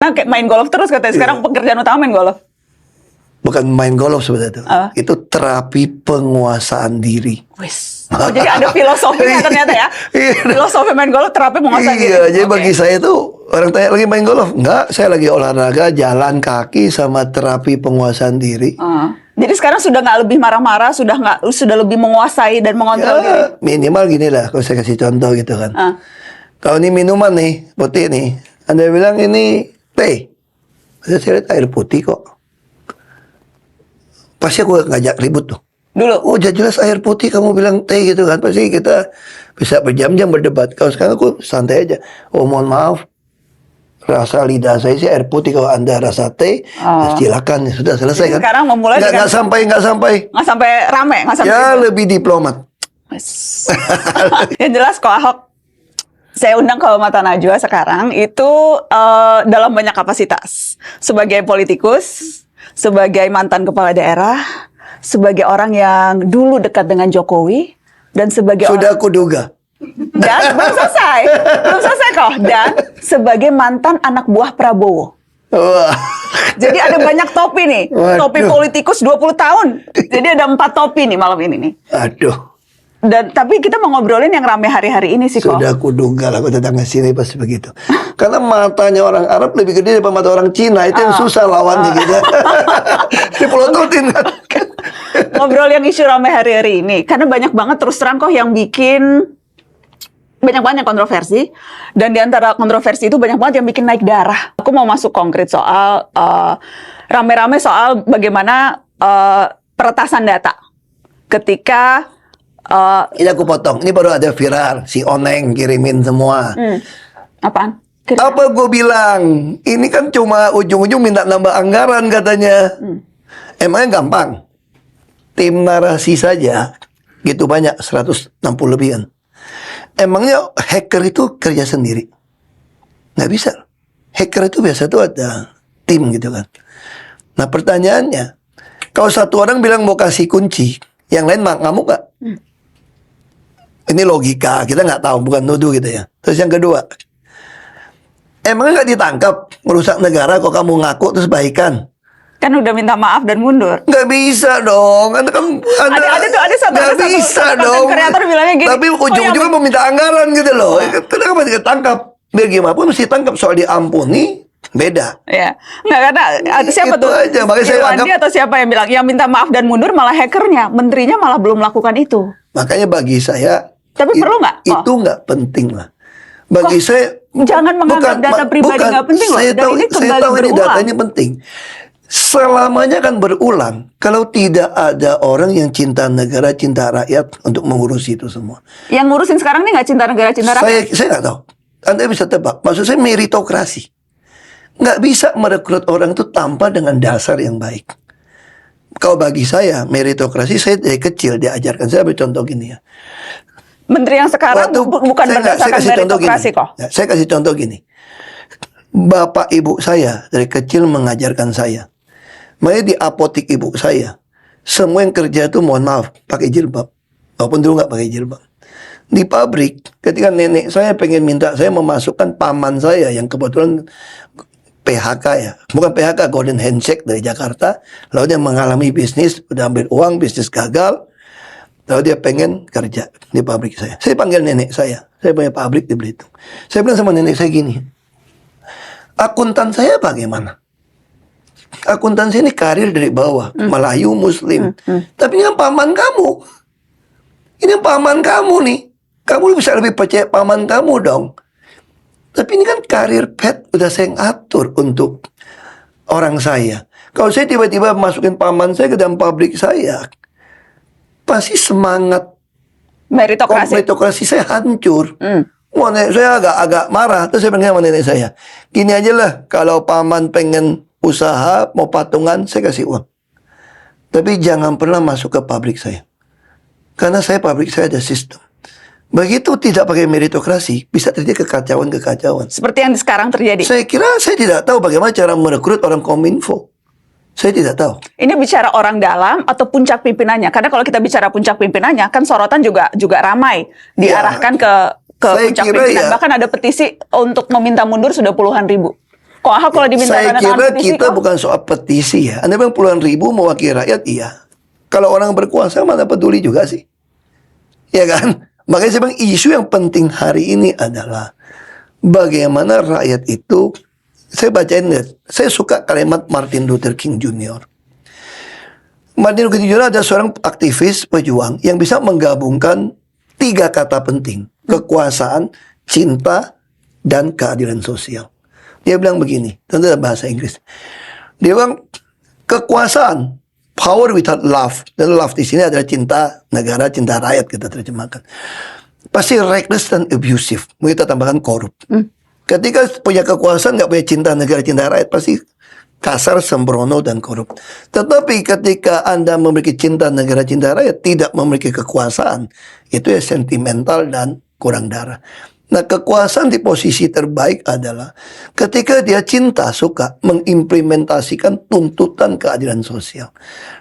Nah, kayak main golf terus katanya. Sekarang pekerjaan utama main golf. Bukan main golf sebenarnya itu terapi penguasaan diri. Wis. Oh, jadi ada filosofinya ternyata ya. Filosofi main golf, terapi penguasaan diri. Iya, jadi bagi saya tuh orang tanya lagi main golf, enggak, saya lagi olahraga, jalan kaki sama terapi penguasaan diri. Jadi sekarang sudah nggak lebih marah-marah, sudah lebih menguasai dan mengontrol diri. Minimal gini lah, kalau saya kasih contoh gitu kan. Kalau ini minuman nih, putih nih, Anda bilang ini teh, saya lihat air putih kok. Pasti aku ngajak ribut tuh. Dulu. Oh, jelas air putih kamu bilang teh gitu kan. Pasti kita bisa berjam-jam berdebat. Kalau sekarang aku santai aja. Oh, mohon maaf. Rasa lidah saya sih air putih. Kalau Anda rasa teh, silakan. Sudah selesai. Jadi kan. Sekarang memulai nggak sampai. nggak sampai rame, nggak sampai Ya, ribut. lebih diplomat. Yang jelas kok Ahok saya undang ke Mata Najwa sekarang itu dalam banyak kapasitas. Sebagai politikus, sebagai mantan kepala daerah, sebagai orang yang dulu dekat dengan Jokowi, dan sebagai Sudah aku duga. dan belum selesai kok, dan sebagai mantan anak buah Prabowo. Wah. Jadi ada banyak topi nih. Waduh. Topi politikus 20 tahun. Jadi ada 4 topi nih malam ini nih. Aduh. Dan tapi kita mau ngobrolin yang rame hari-hari ini sih kok. Sudah aku duga lah aku datang ke sini pasti begitu. Karena matanya orang Arab lebih gede daripada mata orang Cina. Itu yang susah lawannya gitu. Dipelototin kan. Ngobrol yang isu rame hari-hari ini. Karena banyak banget terus terang kok yang bikin banyak banget yang kontroversi. Dan di antara kontroversi itu banyak banget yang bikin naik darah. Aku mau masuk konkret soal rame-rame soal bagaimana peretasan data. Ketika Ini aku potong. Ini baru ada viral. Si Oneng kirimin semua. apaan? Apa gue bilang? Ini kan cuma ujung-ujung minta nambah anggaran katanya. Emangnya gampang? Tim narasi saja gitu banyak, 160 lebihan. Emangnya hacker itu kerja sendiri? Nggak bisa. Hacker itu biasa tuh ada tim gitu kan. Nah pertanyaannya, kalau satu orang bilang mau kasih kunci, yang lain ngamuk nggak? Ini logika, kita nggak tahu, bukan nuduh gitu ya. Terus yang kedua, emangnya nggak ditangkap merusak negara kok kamu ngaku terus baikan? Kan udah minta maaf dan mundur. Nggak bisa dong, ada Ada satu dong. kreator bilangnya gini. Tapi ujung-ujungnya mau minta anggaran gitu loh. Kenapa tidak tangkap? Biar gimana pun mesti tangkap, soal diampuni beda. Ya, nggak, karena ada siapa Itu tuh? aja, makanya saya Irwandi anggap- atau siapa yang bilang yang minta maaf dan mundur malah hackernya, menterinya malah belum melakukan itu. Makanya bagi saya Tapi perlu nggak? Itu nggak penting lah. Bagi saya Jangan menganggap data pribadi nggak penting loh. Saya Dan tahu, ini saya kembali tahu ini berulang. data ini penting. Selamanya kan berulang. Kalau tidak ada orang yang cinta negara, cinta rakyat untuk mengurusi itu semua. Yang ngurusin sekarang nih nggak cinta negara, cinta rakyat. Saya nggak tahu. Anda bisa tebak. Maksud saya meritokrasi. Nggak bisa merekrut orang itu tanpa dengan dasar yang baik. Kalau bagi saya meritokrasi, saya dari kecil diajarkan. Saya ambil contoh gini ya. Menteri yang sekarang bukan berdasarkan meritokrasi kok. Ya, saya kasih contoh gini. Bapak ibu saya dari kecil mengajarkan saya. Makanya di apotik ibu saya, semua yang kerja itu mohon maaf pakai jilbab. Walaupun dulu nggak pakai jilbab. Di pabrik, ketika nenek saya pengen minta saya memasukkan paman saya yang kebetulan PHK ya. Bukan PHK, Golden Handshake dari Jakarta. Lalu dia mengalami bisnis, udah ambil uang, bisnis gagal. Lalu dia pengen kerja di pabrik saya. Saya panggil nenek saya. Saya punya pabrik di Belitung. Saya bilang sama nenek saya gini. Akuntan saya bagaimana? Akuntan saya ini karir dari bawah. Melayu, Muslim. Tapi ini kan paman kamu. Ini paman kamu nih. Kamu bisa lebih percaya paman kamu dong. Tapi ini kan karir pet. Udah saya ngatur untuk orang saya. Kalau saya tiba-tiba masukin paman saya ke dalam pabrik saya, pasti semangat meritokrasi saya hancur. Nenek saya agak marah. Terus saya pengen sama nenek saya, gini aja lah, kalau paman pengen usaha mau patungan, saya kasih uang, tapi jangan pernah masuk ke pabrik saya, karena pabrik saya ada sistem. Begitu tidak pakai meritokrasi, bisa terjadi kekacauan. Seperti yang sekarang terjadi. Saya kira saya tidak tahu bagaimana cara merekrut orang Kominfo. Saya tidak tahu. Ini bicara orang dalam atau puncak pimpinannya? Karena kalau kita bicara puncak pimpinannya, kan sorotan juga ramai diarahkan ke puncak pimpinan. Ya. Bahkan ada petisi untuk meminta mundur sudah puluhan ribu. Kok Ahok kalau diminta Saya tanda tangan kira petisi kita kok? bukan soal petisi ya. Anda bilang puluhan ribu mewakili rakyat, iya. Kalau orang berkuasa mana peduli juga sih. Ya kan? Makanya saya bilang isu yang penting hari ini adalah bagaimana rakyat itu, saya bacain deh, saya suka kalimat Martin Luther King Jr. Martin Luther King Jr. adalah seorang aktivis pejuang yang bisa menggabungkan 3 kata penting. Kekuasaan, cinta, dan keadilan sosial. Dia bilang begini, tentu dalam bahasa Inggris. Dia bilang, kekuasaan, power without love. Dan love di sini adalah cinta negara, cinta rakyat, kita terjemahkan. Pasti reckless dan abusive. Kita tambahkan korup. Ketika punya kekuasaan, nggak punya cinta negara, cinta rakyat, pasti kasar, sembrono, dan korup. Tetapi ketika Anda memiliki cinta negara, cinta rakyat, tidak memiliki kekuasaan, itu ya sentimental dan kurang darah. Nah, kekuasaan di posisi terbaik adalah ketika dia cinta, suka mengimplementasikan tuntutan keadilan sosial.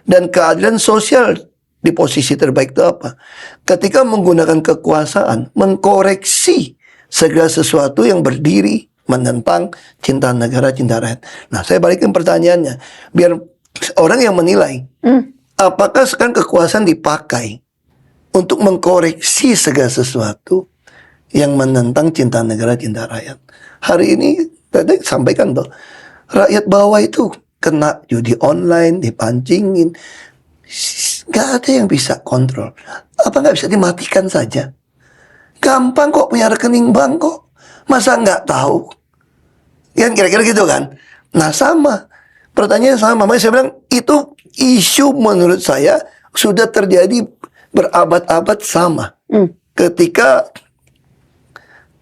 Dan keadilan sosial di posisi terbaik itu apa? Ketika menggunakan kekuasaan, mengkoreksi segala sesuatu yang berdiri menentang cinta negara, cinta rakyat. Nah, saya balikin pertanyaannya, biar orang yang menilai, apakah sekarang kekuasaan dipakai untuk mengkoreksi segala sesuatu yang menentang cinta negara, cinta rakyat? Hari ini tadi sampaikan tuh, rakyat bawah itu kena judi online, dipancingin, nggak ada yang bisa kontrol. Apa nggak bisa dimatikan saja? Gampang kok, punya rekening bank kok, masa nggak tahu? Kan kira-kira gitu kan? Nah, sama, pertanyaan sama. Makanya saya bilang itu isu menurut saya sudah terjadi berabad-abad sama. Ketika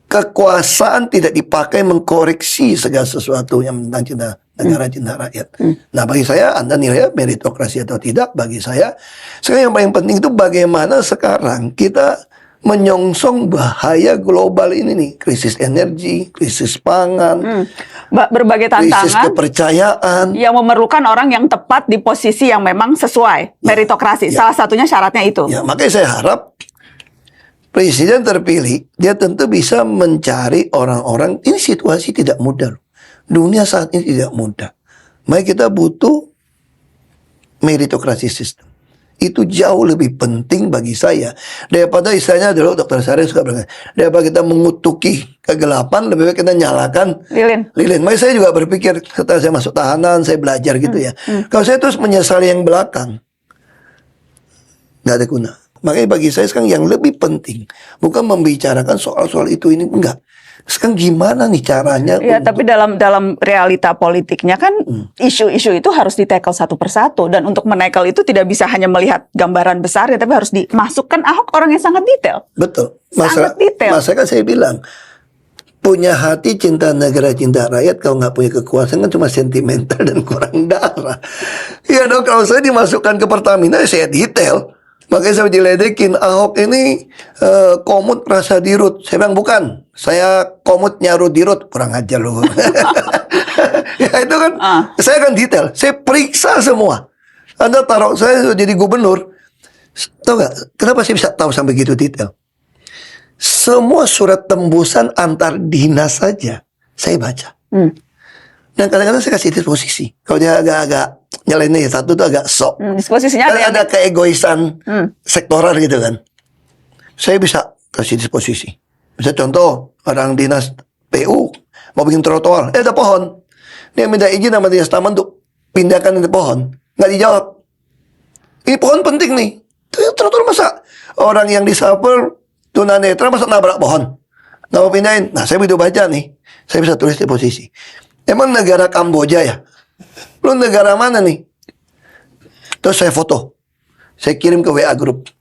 kekuasaan tidak dipakai mengkoreksi segala sesuatu yang tentang cinta negara, cinta rakyat. Nah, bagi saya, Anda nilai meritokrasi atau tidak, bagi saya, sekarang yang paling penting itu bagaimana sekarang kita menyongsong bahaya global ini nih. Krisis energi, krisis pangan, Berbagai krisis tantangan kepercayaan. yang memerlukan orang yang tepat di posisi yang memang sesuai meritokrasi. Salah satunya syaratnya itu. Ya, makanya saya harap presiden terpilih, dia tentu bisa mencari orang-orang. Ini situasi tidak mudah. Dunia saat ini tidak mudah. Makanya kita butuh meritokrasi sistem. Itu jauh lebih penting bagi saya daripada istilahnya dulu Dr. Sari suka bilang, daripada kita mengutuki kegelapan, lebih baik kita nyalakan lilin. Makanya saya juga berpikir setelah saya masuk tahanan, saya belajar gitu ya. Kalau saya terus menyesali yang belakang, nggak ada guna. Makanya bagi saya sekarang yang lebih penting bukan membicarakan soal-soal itu ini, enggak. Sekarang gimana nih caranya? Ya, tapi dalam realita politiknya kan isu-isu itu harus di-tackle satu persatu, dan untuk men-tackle itu tidak bisa hanya melihat gambaran besar ya, tapi harus dimasukkan. Ahok orang yang sangat detail. Betul. Sangat detail. Masa kan saya bilang, punya hati cinta negara, cinta rakyat, kalau nggak punya kekuasaan kan cuma sentimental dan kurang darah. Ya dong, kalau saya dimasukkan ke Pertamina, saya detail. Makanya saya diledekin, Ahok ini komut rasa dirut. Saya bilang bukan, saya komut nyarut dirut. Kurang ajar loh. Ya itu kan, saya kan detail. Saya periksa semua. Anda taruh saya jadi gubernur, tahu nggak? Kenapa saya bisa tahu sampai gitu detail? Semua surat tembusan antar dinas saja saya baca. Dan kadang-kadang saya kasih disposisi. Kalau dia agak-agak nyalain satu tuh agak sok. Disposisinya ada keegoisan sektoral gitu kan. Saya bisa kasih disposisi. Bisa contoh, orang dinas PU mau bikin trotoar, ada pohon. Dia minta izin sama dinas taman untuk pindahkan itu pohon. Nggak dijawab. Ini pohon penting nih. Trotoar masa orang yang disabel tunanetra masa nabrak pohon? Nggak mau pindahin. Nah, saya begitu baca nih. Saya bisa tulis disposisi. Emang negara Kamboja ya? Lu negara mana nih? Terus saya foto. Saya kirim ke WA Group.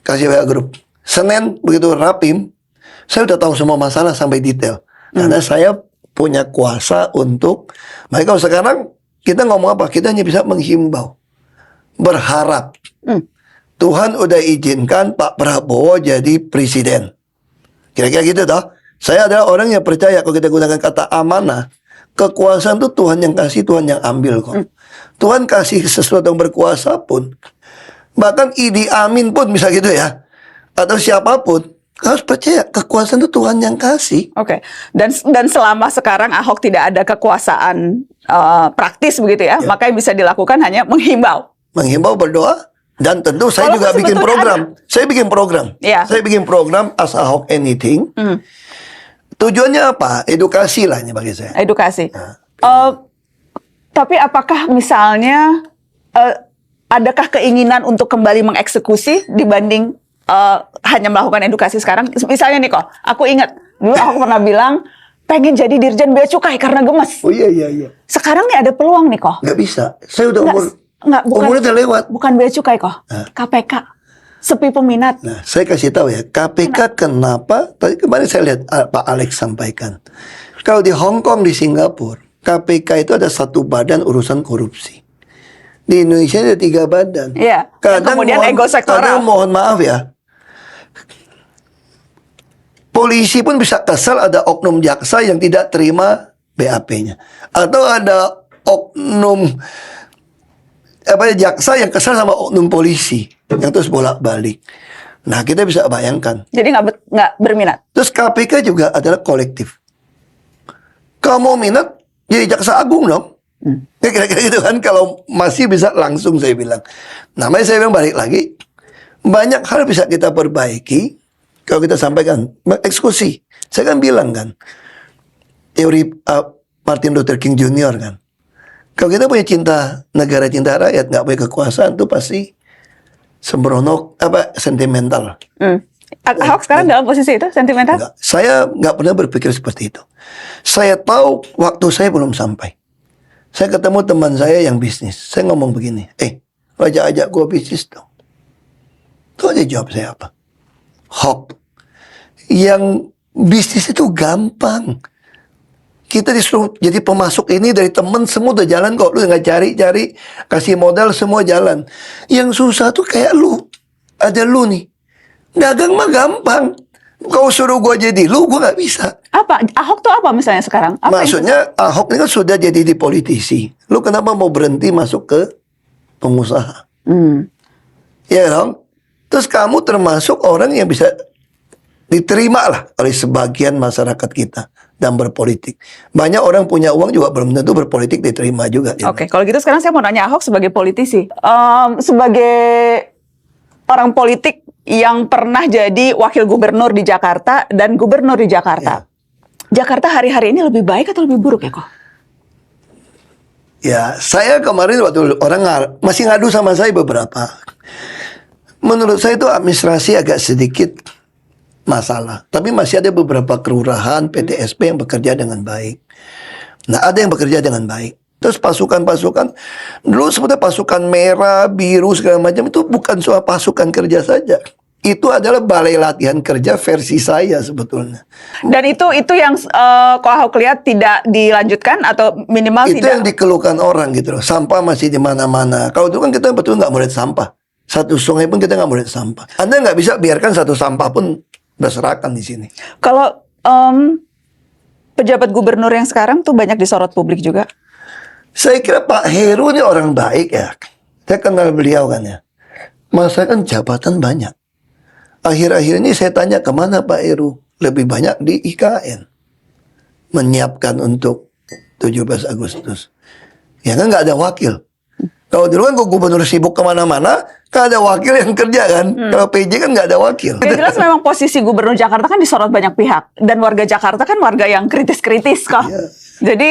Kasih WA Group. Senin begitu rapim, saya udah tahu semua masalah sampai detail. Karena saya punya kuasa untuk. Makanya kalau sekarang kita ngomong apa? Kita hanya bisa menghimbau. Berharap. Tuhan udah izinkan Pak Prabowo jadi presiden. Kira-kira gitu toh. Saya adalah orang yang percaya kalau kita gunakan kata amanah, kekuasaan itu Tuhan yang kasih, Tuhan yang ambil kok. Tuhan kasih sesuatu yang berkuasa pun, bahkan Idi Amin pun bisa gitu ya, atau siapapun, Harus percaya kekuasaan itu Tuhan yang kasih. Oke. Dan selama sekarang Ahok tidak ada kekuasaan praktis begitu ya, maka yang bisa dilakukan hanya menghimbau. Menghimbau, berdoa, dan tentu saya Walaupun juga bikin sebetulnya program. Saya bikin program. Iya. Saya bikin program As Ahok Anything. Tujuannya apa? Edukasi lah ini bagi saya. Edukasi. Tapi apakah misalnya adakah keinginan untuk kembali mengeksekusi dibanding hanya melakukan edukasi sekarang? Misalnya nih kok, aku ingat dulu aku pernah bilang pengen jadi Dirjen Bea Cukai karena gemes. Oh iya. Sekarang nih ada peluang nih kok. Nggak bisa. Saya udah Bukan, umurnya udah lewat. Bukan Bea Cukai kok. KPK. Sepi peminat. Nah, saya kasih tahu ya, KPK kenapa? Tadi kemarin saya lihat Pak Alex sampaikan. Kalau di Hong Kong, di Singapura, KPK itu ada satu badan urusan korupsi. Di Indonesia ada 3 badan. Iya. Kemudian ego sektoral. Kadang mohon maaf ya, polisi pun bisa kesal ada oknum jaksa yang tidak terima BAP-nya. Atau ada oknum jaksa yang kesal sama oknum polisi yang terus bolak-balik. Nah, kita bisa bayangkan. Jadi nggak berminat. Terus KPK juga adalah kolektif. Kamu minat jadi jaksa agung dong. Ya kira-kira gitu kan, kalau masih bisa langsung saya bilang. Namanya saya bilang balik lagi, banyak hal bisa kita perbaiki kalau kita sampaikan eksekusi. Saya kan bilang kan, teori Martin Luther King Jr. kan, kalau kita punya cinta negara, cinta rakyat, nggak punya kekuasaan, itu pasti sembrono, sentimental. Ahok sekarang dalam posisi itu sentimental? Enggak. Saya nggak pernah berpikir seperti itu. Saya tahu waktu saya belum sampai. Saya ketemu teman saya yang bisnis. Saya ngomong begini, lo ajak gue bisnis dong. Tuh aja jawab saya apa? Hok, yang bisnis itu gampang. Kita disuruh jadi pemasok ini dari temen, semua udah jalan kok. Lu nggak cari-cari, kasih modal semua jalan. Yang susah tuh kayak lu. Ada lu nih. Dagang mah gampang. Kau suruh gua jadi lu, gua nggak bisa. Apa? Ahok tuh apa misalnya sekarang? Apa Maksudnya Ahok ini kan sudah jadi di politisi. Lu kenapa mau berhenti masuk ke pengusaha? Ya dong. Terus kamu termasuk orang yang bisa diterima lah oleh sebagian masyarakat kita dan berpolitik. Banyak orang punya uang juga belum tentu berpolitik diterima juga. Oke, kalau gitu sekarang saya mau nanya Ahok sebagai politisi. Sebagai orang politik yang pernah jadi wakil gubernur di Jakarta dan gubernur di Jakarta. Jakarta hari-hari ini lebih baik atau lebih buruk ya kok? Ya, saya kemarin waktu orang masih ngadu sama saya beberapa. Menurut saya itu administrasi agak sedikit masalah. Tapi masih ada beberapa kelurahan, PTSP yang bekerja dengan baik. Nah, ada yang bekerja dengan baik. Terus pasukan-pasukan, dulu sebetulnya pasukan merah, biru, segala macam, itu bukan soal pasukan kerja saja. Itu adalah balai latihan kerja versi saya sebetulnya. Dan itu yang kok Ahok lihat tidak dilanjutkan atau minimal itu tidak? Yang dikeluhkan orang gitu loh. Sampah masih di mana-mana. Kalau dulu kan kita betul nggak mau lihat sampah. Satu sungai pun kita nggak mau lihat sampah. Anda nggak bisa biarkan satu sampah pun berserakan di sini. Kalau pejabat gubernur yang sekarang tuh banyak disorot publik juga. Saya kira Pak Heru ini orang baik ya. Saya kenal beliau kan ya. Masa kan jabatan banyak. Akhir-akhir ini saya tanya kemana Pak Heru? Lebih banyak di IKN. Menyiapkan untuk 17 Agustus. Ya kan nggak ada wakil. Kalau dulu kan gubernur sibuk kemana-mana, kan ada wakil yang kerja kan. Kalau PJ kan nggak ada wakil. Yang jelas memang posisi gubernur Jakarta kan disorot banyak pihak. Dan warga Jakarta kan warga yang kritis-kritis kok. Iya. Jadi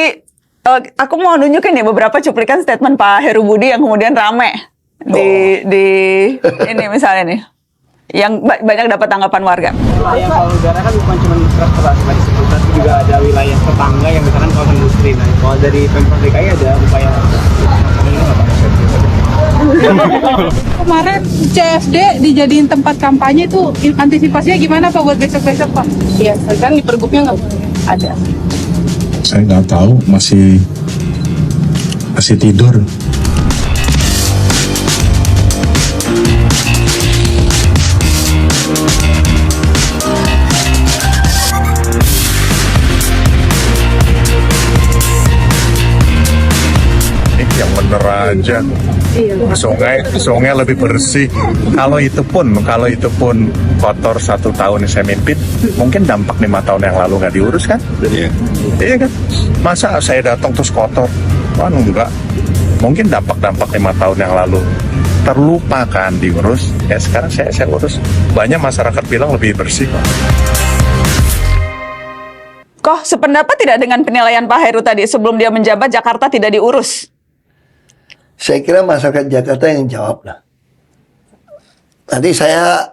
aku mau nunjukin nih beberapa cuplikan statement Pak Heru Budi yang kemudian rame di ini misalnya nih. Yang banyak dapat tanggapan warga. Wilayah Palu Udara kan bukan cuma transportasi tadi sebut, tapi juga ada wilayah tetangga yang misalkan kawasan industri. Nah, kalau dari Pemprov DKI ada upaya ini nggak Pak? Kemarin CFD dijadiin tempat kampanye itu antisipasinya gimana Pak buat besok-besok Pak? Iya, kan di pergubnya nggak ada. Saya nggak tahu, masih tidur. ini yang bener aja. Sungai lebih bersih. Kalau itu pun kotor 1 tahun saya mimpin, mungkin dampak 5 tahun yang lalu nggak diurus kan? Iya kan? Masa saya datang terus kotor? Enggak. Mungkin dampak 5 tahun yang lalu terlupakan diurus. Ya sekarang saya urus. Banyak masyarakat bilang lebih bersih. Kok sependapat tidak dengan penilaian Pak Heru tadi sebelum dia menjabat Jakarta tidak diurus? Saya kira masyarakat Jakarta yang jawab lah. Nanti saya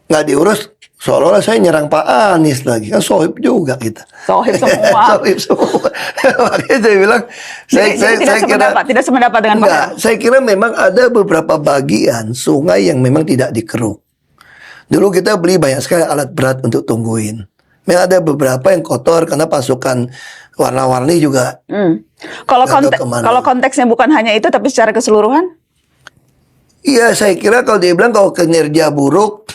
nggak diurus, seolah-olah saya nyerang Pak Anies lagi. Kan sohib juga kita. Sohib semua. Sohib semua. Makanya saya bilang, tidak sependapat dengan Pak Heru. enggak, saya kira memang ada beberapa bagian sungai yang memang tidak dikeruk. Dulu kita beli banyak sekali alat berat untuk tungguin. Memang ada beberapa yang kotor karena pasukan warna-warni juga. Kalau konteksnya bukan hanya itu, tapi secara keseluruhan? Iya, saya kira kalau dia bilang kalau kinerja buruk,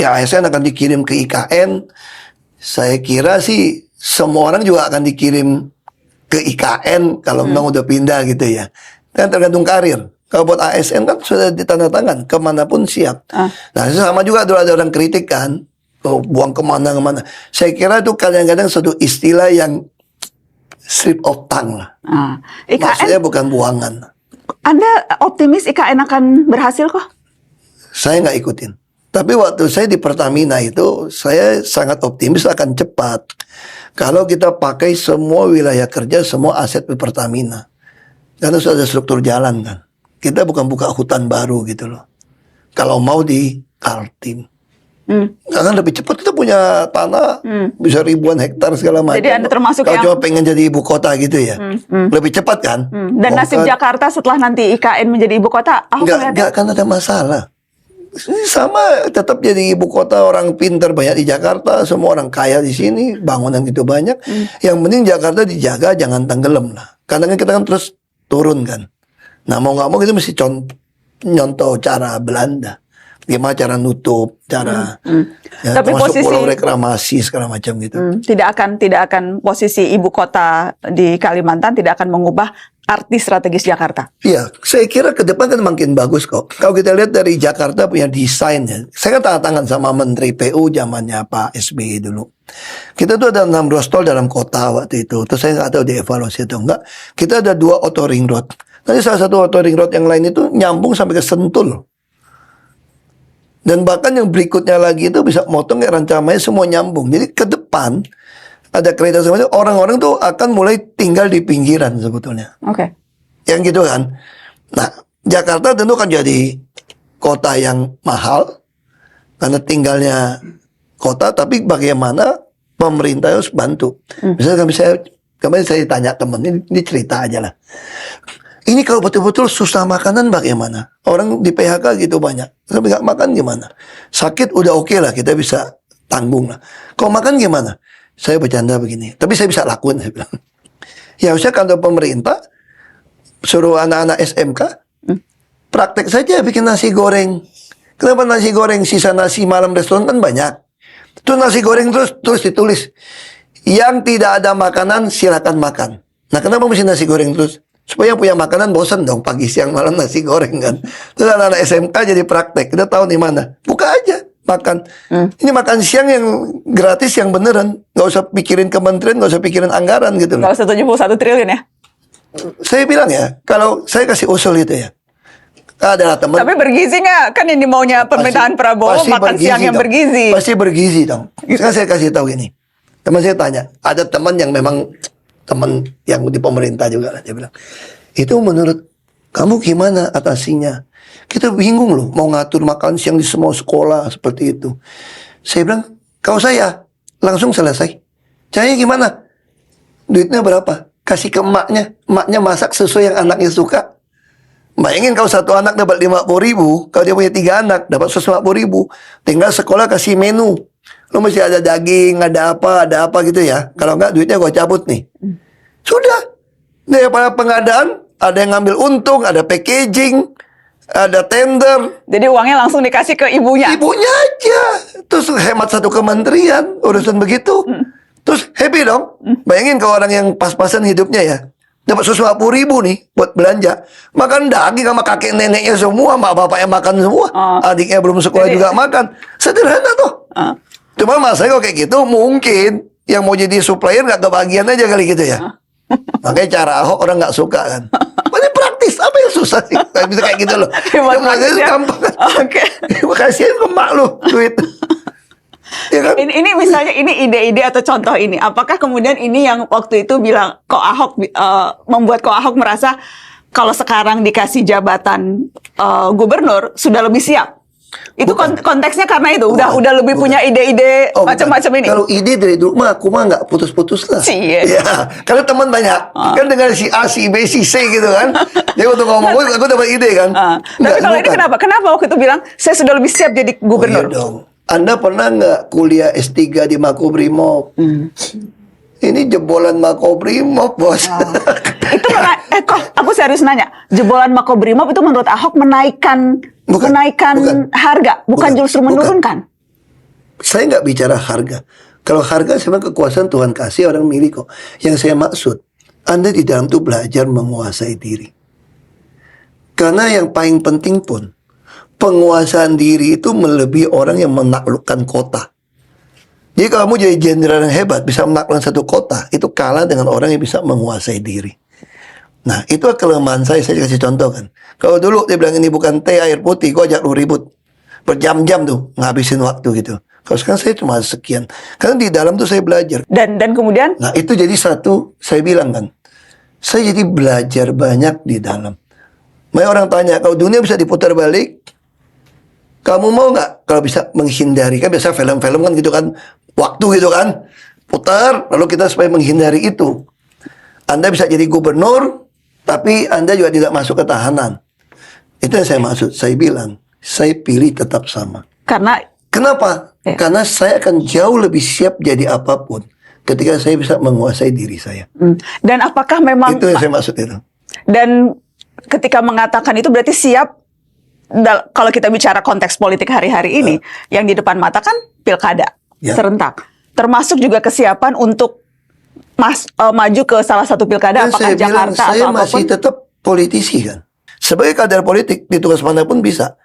ya ASN akan dikirim ke IKN. Saya kira sih semua orang juga akan dikirim ke IKN kalau memang udah pindah gitu ya. Kan tergantung karir. Kalau buat ASN kan sudah ditandatangan kemanapun siap. Nah, sama juga ada orang kritik kan. Buang kemana-kemana. Saya kira itu kadang-kadang suatu istilah yang slip of tongue lah. IKN, maksudnya bukan buangan. Anda optimis IKN akan berhasil kok? Saya nggak ikutin. Tapi waktu saya di Pertamina itu, saya sangat optimis akan cepat. Kalau kita pakai semua wilayah kerja, semua aset di Pertamina. Karena sudah ada struktur jalan kan. Kita bukan buka hutan baru gitu loh. Kalau mau di Kaltim. Akan lebih cepat, kita punya tanah bisa ribuan hektar segala macam. Jadi Anda termasuk kalau yang cuma pengen jadi ibu kota gitu ya, lebih cepat kan? Dan nasib Jakarta setelah nanti IKN menjadi ibu kota, nggak akan ada masalah. Sama, tetap jadi ibu kota, orang pintar banyak di Jakarta, semua orang kaya di sini, bangunan gitu banyak. Yang penting Jakarta dijaga, jangan tenggelam lah. Karena kita kan terus turun kan. Nah mau nggak mau kita mesti nyontoh cara Belanda. Gimana cara nutup, cara ya, tapi posisi pulau reklamasi segala macam gitu. Tidak akan posisi ibu kota di Kalimantan tidak akan mengubah arti strategis Jakarta. Iya, saya kira ke depan kan makin bagus kok. Kalau kita lihat dari Jakarta punya desainnya, saya kan tanda tangan sama Menteri PU zamannya Pak SBY dulu. Kita tuh ada 6 ruas tol dalam kota waktu itu. Terus saya nggak tahu dievaluasi atau enggak. Kita ada 2 auto ring road. Nanti salah satu auto ring road yang lain itu nyambung sampai ke Sentul. Dan bahkan yang berikutnya lagi itu bisa motong kayak Rancamaya semua nyambung. Jadi ke depan ada kereta semuanya, orang-orang tuh akan mulai tinggal di pinggiran sebetulnya. Oke. Yang gitu kan. Nah, Jakarta tentu kan jadi kota yang mahal karena tinggalnya kota, tapi bagaimana pemerintah harus bantu. Misalnya kemarin saya tanya temen, ini cerita aja lah. Ini kalau betul-betul susah makanan bagaimana? Orang di PHK gitu banyak. Tapi nggak makan gimana? Sakit udah oke lah, kita bisa tanggung lah. Kalau makan gimana? Saya bercanda begini. Tapi saya bisa lakuin, saya bilang. Ya harusnya kantor pemerintah suruh anak-anak SMK praktek saja bikin nasi goreng. Kenapa nasi goreng? Sisa nasi malam restoran kan banyak. Terus nasi goreng terus ditulis. Yang tidak ada makanan silakan makan. Nah kenapa mesti nasi goreng terus? Supaya punya makanan bosan dong pagi siang malam nasi goreng kan. Terus anak-anak SMK jadi praktek. Kita tahu di mana. Buka aja makan. Ini makan siang yang gratis yang beneran. Gak usah pikirin kementerian, gak usah pikirin anggaran gitu loh. Gak usah 71 triliun ya. Saya bilang ya, kalau saya kasih usul itu ya. Adalah teman. Tapi bergizi nggak? Kan ini maunya pemerintahan Prabowo makan siang yang bergizi. Pasti bergizi dong. Sekarang saya kasih tahu gini. Teman saya tanya, ada teman yang memang teman yang di pemerintah juga lah, dia bilang, itu menurut kamu gimana atasinya? Kita bingung loh, mau ngatur makan siang di semua sekolah seperti itu. Saya bilang, kalau saya langsung selesai. Caranya gimana? Duitnya berapa? Kasih ke emaknya masak sesuai yang anaknya suka. Bayangin kalau satu anak dapat 50.000, kalau dia punya 3 anak dapat 150.000. Tinggal sekolah kasih menu. Lo mesti ada daging, ada apa gitu ya. Kalau enggak duitnya gue cabut nih. Sudah. Daripada pengadaan, ada yang ngambil untung, ada packaging, ada tender. Jadi uangnya langsung dikasih ke ibunya. Ibunya aja. Terus hemat satu kementerian, urusan begitu. Terus happy dong. Bayangin kalau orang yang pas-pasan hidupnya ya. dapat 150.000 nih buat belanja. Makan daging sama kakek neneknya semua, mak bapaknya makan semua. Adiknya belum sekolah Jadi- juga makan. Sederhana tuh. Cuma masalahnya kalau kayak gitu mungkin yang mau jadi supplier nggak kebagian aja kali gitu ya. Makanya cara Ahok orang nggak suka kan. Ini praktis, apa yang susah sih? Nggak bisa kayak gitu loh. Emang Yang maksudnya praktis ya? gampang. Oke. Kasihin ke mak lu duit. Ya kan? Ini misalnya ini ide-ide atau contoh ini. Apakah kemudian ini yang waktu itu bilang kok Ahok membuat kok Ahok merasa kalau sekarang dikasih jabatan gubernur sudah lebih siap? Itu Bukan. konteksnya karena itu udah lebih Bukan. punya ide-ide Oh, bukan. macam-macam ini. Kalau ide dari dulu mah aku mah nggak putus-putus lah. Cie. Ya, karena teman banyak. Kan dengan si A, si B, si C gitu kan. Dia waktu ngomong, aku dapat ide kan. Tapi kalau ini bukan. kenapa? Kenapa waktu itu bilang saya sudah lebih siap jadi Oh, gubernur? iya dong. Anda pernah nggak kuliah S3 di Makobrimob? Ini jebolan Makobrimob, bos. Itu kok aku serius nanya, jebolan Makobrimob itu menurut Ahok menaikkan Bukan. harga, bukan justru menurunkan. Saya nggak bicara harga. Kalau harga sebenarnya kekuasaan Tuhan kasih orang milik kok. Yang saya maksud, Anda di dalam itu belajar menguasai diri. Karena yang paling penting pun, penguasaan diri itu melebihi orang yang menaklukkan kota. Jadi kalau kamu jadi jenderal yang hebat, bisa menaklukkan satu kota, itu kalah dengan orang yang bisa menguasai diri. Nah, itu kelemahan saya kasih contoh kan. Kalau dulu dia bilang ini bukan teh air putih, gua ajak lu ribut. Berjam-jam tuh, ngabisin waktu gitu. Kalau sekarang saya cuma sekian. Karena di dalam tuh saya belajar. Dan kemudian Nah, itu jadi satu, saya bilang kan. Saya jadi belajar banyak di dalam. Banyak orang tanya, kalau dunia bisa diputar balik, kamu mau nggak kalau bisa menghindari? Kan biasa film-film kan gitu kan, waktu gitu kan, putar, lalu kita supaya menghindari itu. Anda bisa jadi gubernur, tapi Anda juga tidak masuk ke tahanan. Itu yang saya maksud. Saya bilang, saya pilih tetap sama. karena Kenapa? Ya. Karena saya akan jauh lebih siap jadi apapun ketika saya bisa menguasai diri saya. dan apakah memang Itu yang saya maksud itu. dan ketika mengatakan itu berarti siap kalau kita bicara konteks politik hari-hari ini yang di depan mata kan pilkada Ya. serentak. Termasuk juga kesiapan untuk maju ke salah satu pilkada Dan apakah saya bilang, Jakarta saya atau masih apapun. tetap politisi kan. Sebagai kader politik, di tugas manapun bisa.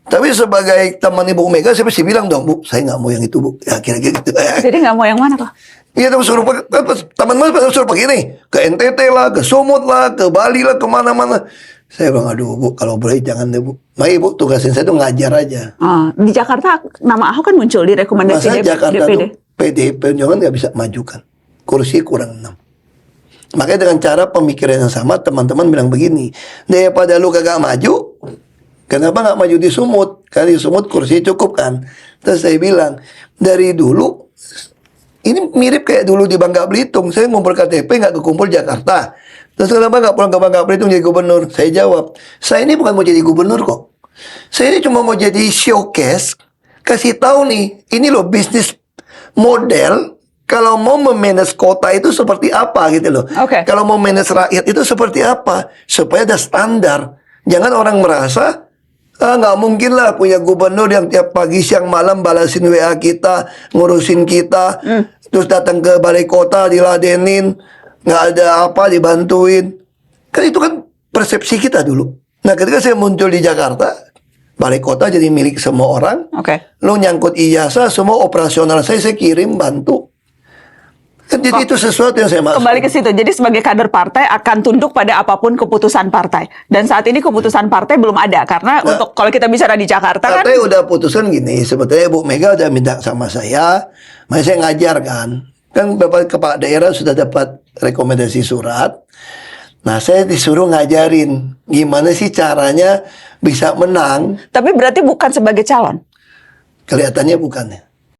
Tapi sebagai teman Ibu Mega, saya pasti bilang dong, Bu, saya nggak mau yang itu, Bu. Ya, kira-kira gitu. Jadi nggak mau yang mana kok? Iya, tapi suruh teman-teman suruh pergi nih. Ke NTT lah, ke Sumut lah, ke Bali lah, kemana-mana. Saya bilang, aduh Bu, kalau boleh jangan deh Bu. Mari Bu, tugasin saya tuh ngajar aja. Di Jakarta nama Ahok kan muncul di rekomendasi Masa Jakarta DPD. tuh PDI Perjuangan nggak bisa majukan. Kursi kurang 6. Makanya dengan cara pemikiran yang sama, teman-teman bilang begini, daripada lu kagak maju, kenapa nggak maju di Sumut? Karena di Sumut kursi cukup kan. Terus saya bilang, dari dulu, ini mirip kayak dulu di Bangka Belitung. Saya ngumpul KTP nggak kekumpul Jakarta. Terus kenapa nggak pulang ke Bangka Belitung jadi gubernur? Saya jawab, saya ini bukan mau jadi gubernur kok. Saya ini cuma mau jadi showcase, kasih tahu nih, ini loh bisnis model. Kalau mau memanage kota itu seperti apa gitu loh. Oke. Kalau mau manage rakyat itu seperti apa. Supaya ada standar. Jangan orang merasa, nggak mungkin lah punya gubernur yang tiap pagi siang malam balasin WA kita, ngurusin kita. Terus datang ke balai kota diladenin. Nggak ada apa, dibantuin. Kan itu kan persepsi kita dulu. Nah ketika saya muncul di Jakarta, balai kota jadi milik semua orang. Oke. Lo nyangkut ijazah, semua operasional saya kirim, bantu. Kan jadi itu sesuatu yang saya maksud. Kembali ke situ. Jadi sebagai kader partai akan tunduk pada apapun keputusan partai. Dan saat ini keputusan partai belum ada karena Nah, untuk kalau kita bicara di Jakarta kan Partai udah putusan gini, sebetulnya Bu Mega udah minta sama saya, makanya saya ngajar kan. Kan Bapak kepala daerah sudah dapat rekomendasi surat. Nah, saya disuruh ngajarin gimana sih caranya bisa menang. tapi berarti bukan sebagai calon. Kelihatannya bukan ya.